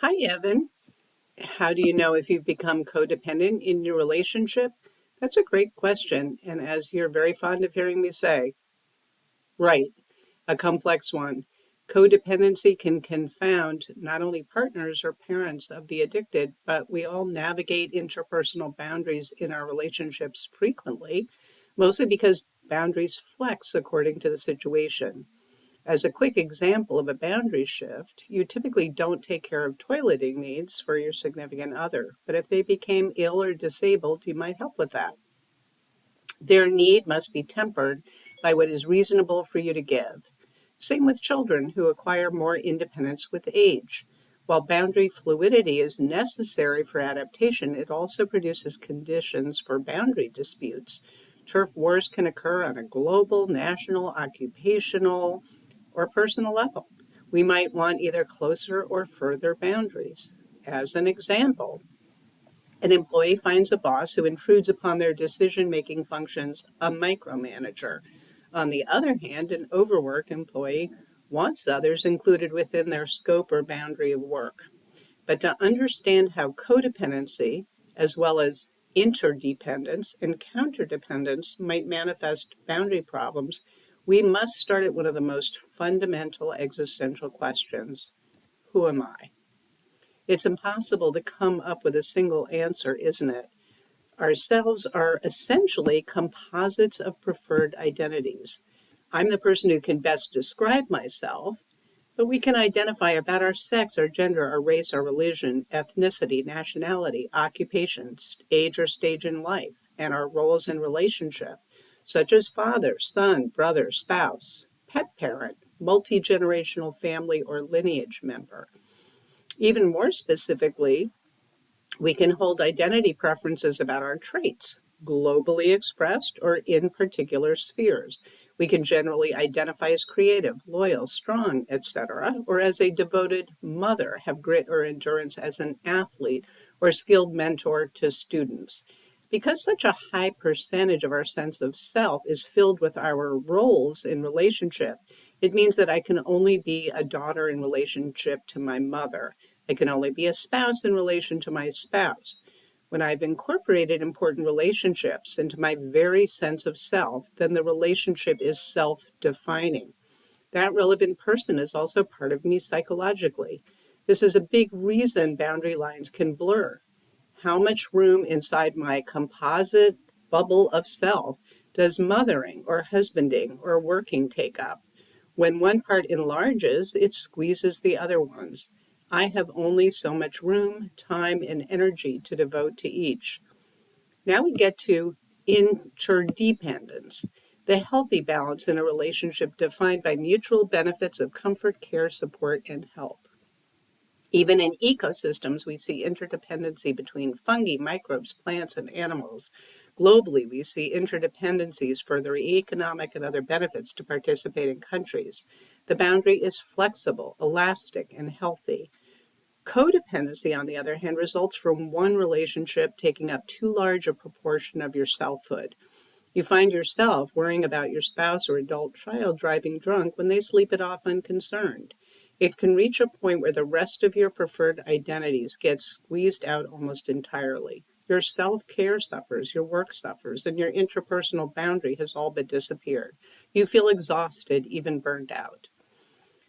Hi, Evan. How do you know if you've become codependent in your relationship? That's a great question. And as you're very fond of hearing me say, right, a complex one. Codependency can confound not only partners or parents of the addicted, but we all navigate interpersonal boundaries in our relationships frequently, mostly because boundaries flex according to the situation. As a quick example of a boundary shift, you typically don't take care of toileting needs for your significant other, but if they became ill or disabled, you might help with that. Their need must be tempered by what is reasonable for you to give. Same with children who acquire more independence with age. While boundary fluidity is necessary for adaptation, it also produces conditions for boundary disputes. Turf wars can occur on a global, national, occupational, or personal level. We might want either closer or further boundaries. As an example, an employee finds a boss who intrudes upon their decision making functions, a micromanager. On the other hand, an overworked employee wants others included within their scope or boundary of work. But to understand how codependency, as well as interdependence and counterdependence, might manifest boundary problems, we must start at one of the most fundamental existential questions: who am I? It's impossible to come up with a single answer, isn't it? Ourselves are essentially composites of preferred identities. I'm the person who can best describe myself, but we can identify about our sex, our gender, our race, our religion, ethnicity, nationality, occupation, age or stage in life, and our roles in relationship, such as father, son, brother, spouse, pet parent, multi generational family or lineage member. Even more specifically, we can hold identity preferences about our traits, globally expressed or in particular spheres. We can generally identify as creative, loyal, strong, etc., or as a devoted mother, have grit or endurance as an athlete, or skilled mentor to students. Because such a high percentage of our sense of self is filled with our roles in relationship, it means that I can only be a daughter in relationship to my mother. I can only be a spouse in relation to my spouse. When I've incorporated important relationships into my very sense of self, then the relationship is self-defining. That relevant person is also part of me psychologically. This is a big reason boundary lines can blur. How much room inside my composite bubble of self does mothering or husbanding or working take up? When one part enlarges, it squeezes the other ones. I have only so much room, time, and energy to devote to each. Now we get to interdependence, the healthy balance in a relationship defined by mutual benefits of comfort, care, support, and help. Even in ecosystems, we see interdependency between fungi, microbes, plants, and animals. Globally, we see interdependencies for their economic and other benefits to participating countries. The boundary is flexible, elastic, and healthy. Codependency, on the other hand, results from one relationship taking up too large a proportion of your selfhood. You find yourself worrying about your spouse or adult child driving drunk when they sleep it off unconcerned. It can reach a point where the rest of your preferred identities get squeezed out almost entirely. Your self-care suffers, your work suffers, and your interpersonal boundary has all but disappeared. You feel exhausted, even burned out.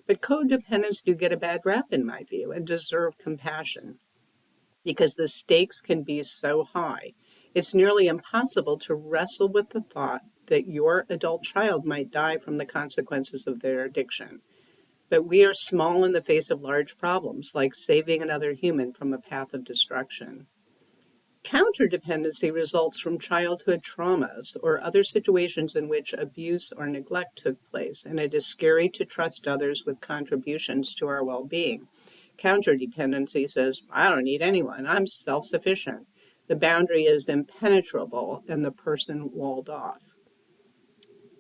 But codependents do get a bad rap, in my view, and deserve compassion because the stakes can be so high. It's nearly impossible to wrestle with the thought that your adult child might die from the consequences of their addiction. But we are small in the face of large problems, like saving another human from a path of destruction. Counterdependency results from childhood traumas or other situations in which abuse or neglect took place, and it is scary to trust others with contributions to our well-being. Counterdependency says, I don't need anyone, I'm self-sufficient. The boundary is impenetrable and the person walled off.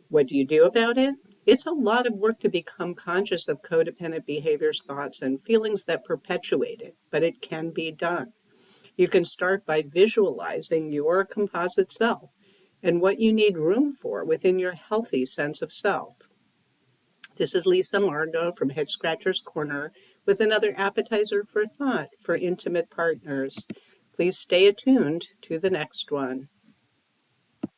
What do you do about it? It's a lot of work to become conscious of codependent behaviors, thoughts, and feelings that perpetuate it, but it can be done. You can start by visualizing your composite self and what you need room for within your healthy sense of self. This is Lisa Maargo from Head Scratcher's Corner with another appetizer for thought for intimate partners. Please stay attuned to the next one.